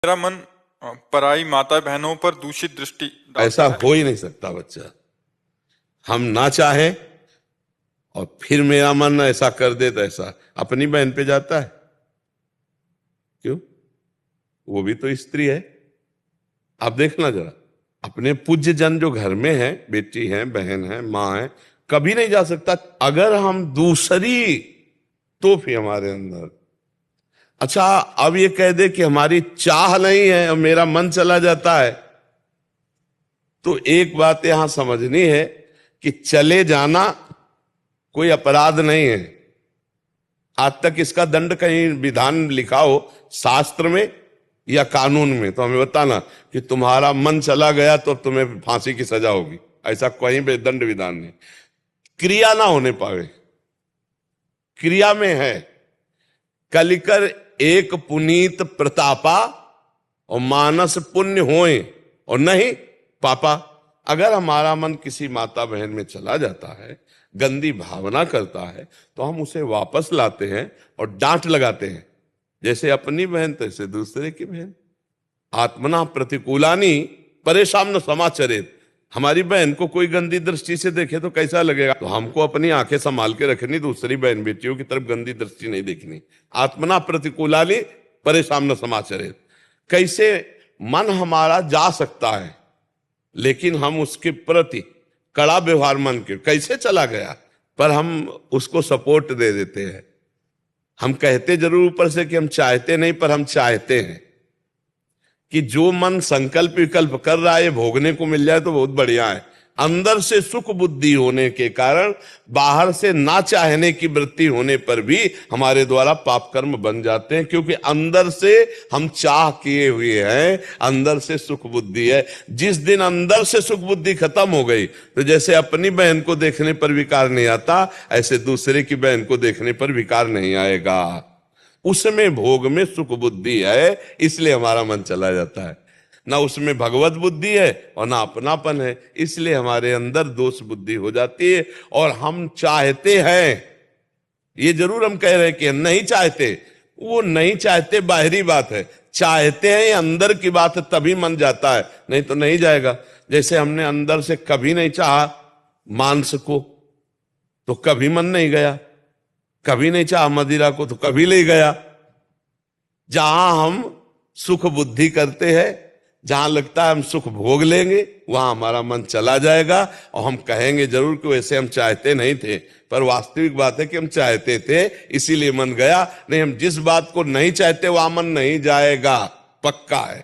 मेरा मन पराई माता बहनों पर दूषित दृष्टि ऐसा हो ही नहीं सकता बच्चा। हम ना चाहें और फिर मेरा मन ऐसा कर दे तो ऐसा अपनी बहन पे जाता है क्यों? वो भी तो स्त्री है। आप देखना जरा, अपने पूज्य जन जो घर में है, बेटी है, बहन है, मां है, कभी नहीं जा सकता। अगर हम दूसरी तो फिर हमारे अंदर, अच्छा अब ये कह दे कि हमारी चाह नहीं है और मेरा मन चला जाता है, तो एक बात यहां समझनी है कि चले जाना कोई अपराध नहीं है। आज तक इसका दंड कहीं विधान लिखा हो शास्त्र में या कानून में तो हमें बताना कि तुम्हारा मन चला गया तो तुम्हें फांसी की सजा होगी, ऐसा कहीं भी दंड विधान नहीं। क्रिया ना होने पावे, क्रिया में है कलिकर एक पुनीत प्रतापा और मानस पुण्य होए और नहीं पापा। अगर हमारा मन किसी माता बहन में चला जाता है, गंदी भावना करता है, तो हम उसे वापस लाते हैं और डांट लगाते हैं, जैसे अपनी बहन तैसे दूसरे की बहन। आत्मना प्रतिकूलानी परेशान न समाचरित। हमारी बहन को कोई गंदी दृष्टि से देखे तो कैसा लगेगा? तो हमको अपनी आंखें संभाल के रखनी, दूसरी बहन बेटियों की तरफ गंदी दृष्टि नहीं देखनी। आत्मना प्रतिकूलानी परेशान न समाचरित। कैसे मन हमारा जा सकता है लेकिन हम उसके प्रति कड़ा व्यवहार मन के, कैसे चला गया पर हम उसको सपोर्ट दे देते हैं। हम कहते जरूर ऊपर से कि हम चाहते नहीं, पर हम चाहते हैं कि जो मन संकल्प विकल्प कर रहा है ये भोगने को मिल जाए तो बहुत बढ़िया है। अंदर से सुख बुद्धि होने के कारण बाहर से ना चाहने की वृत्ति होने पर भी हमारे द्वारा पाप कर्म बन जाते हैं, क्योंकि अंदर से हम चाह किए हुए हैं, अंदर से सुख बुद्धि है। जिस दिन अंदर से सुख बुद्धि खत्म हो गई तो जैसे अपनी बहन को देखने पर विकार नहीं आता, ऐसे दूसरे की बहन को देखने पर विकार नहीं आएगा। उसमें भोग में सुख बुद्धि है, इसलिए हमारा मन चला जाता है। ना उसमें भगवत बुद्धि है और ना अपनापन है, इसलिए हमारे अंदर दोष बुद्धि हो जाती है। और हम चाहते हैं, ये जरूर हम कह रहे हैं कि नहीं चाहते, वो नहीं चाहते बाहरी बात है, चाहते हैं ये अंदर की बात है, तभी मन जाता है, नहीं तो नहीं जाएगा। जैसे हमने अंदर से कभी नहीं चाहा मांस को तो कभी मन नहीं गया, कभी नहीं चाहा मदिरा को तो कभी ले गया। जहां हम सुख बुद्धि करते हैं, जहां लगता है हम सुख भोग लेंगे, वहां हमारा मन चला जाएगा और हम कहेंगे जरूर कि वैसे हम चाहते नहीं थे, पर वास्तविक बात है कि हम चाहते थे इसीलिए मन गया। नहीं, हम जिस बात को नहीं चाहते वहां मन नहीं जाएगा, पक्का है।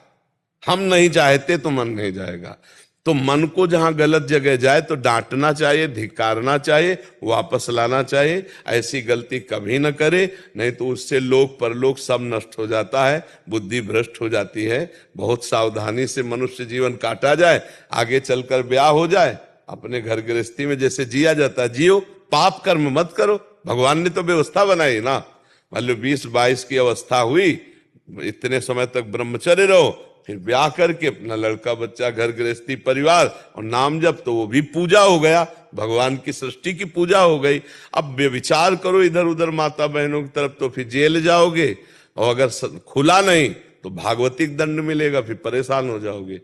हम नहीं चाहते तो मन नहीं जाएगा। तो मन को जहां गलत जगह जाए तो डांटना चाहिए, धिक्कारना चाहिए, वापस लाना चाहिए। ऐसी गलती कभी न करे, नहीं तो उससे लोक परलोक सब नष्ट हो जाता है, बुद्धि भ्रष्ट हो जाती है। बहुत सावधानी से मनुष्य जीवन काटा जाए, आगे चलकर ब्याह हो जाए, अपने घर गृहस्थी में जैसे जिया जाता है जियो, पाप कर्म मत करो। भगवान ने तो व्यवस्था बनाई ना, मान लो 20-22 की अवस्था हुई, इतने समय तक ब्रह्मचर्य रहो, फिर ब्याह करके अपना लड़का बच्चा घर गृहस्थी परिवार और नाम जप, तो वो भी पूजा हो गया, भगवान की सृष्टि की पूजा हो गई। अब विचार करो इधर उधर माता बहनों की तरफ तो फिर जेल जाओगे, और अगर खुला नहीं तो भागवतिक दंड मिलेगा, फिर परेशान हो जाओगे।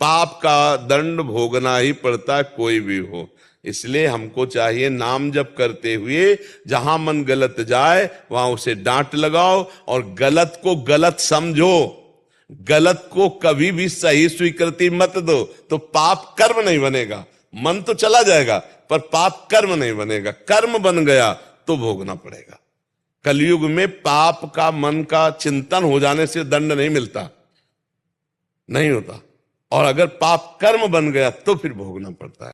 पाप का दंड भोगना ही पड़ता है, कोई भी हो। इसलिए हमको चाहिए नाम जप करते हुए जहां मन गलत जाए वहां उसे डांट लगाओ और गलत को गलत समझो, गलत को कभी भी सही स्वीकृति मत दो, तो पाप कर्म नहीं बनेगा। मन तो चला जाएगा पर पाप कर्म नहीं बनेगा। कर्म बन गया तो भोगना पड़ेगा। कलयुग में पाप का मन का चिंतन हो जाने से दंड नहीं मिलता, नहीं होता, और अगर पाप कर्म बन गया तो फिर भोगना पड़ता है।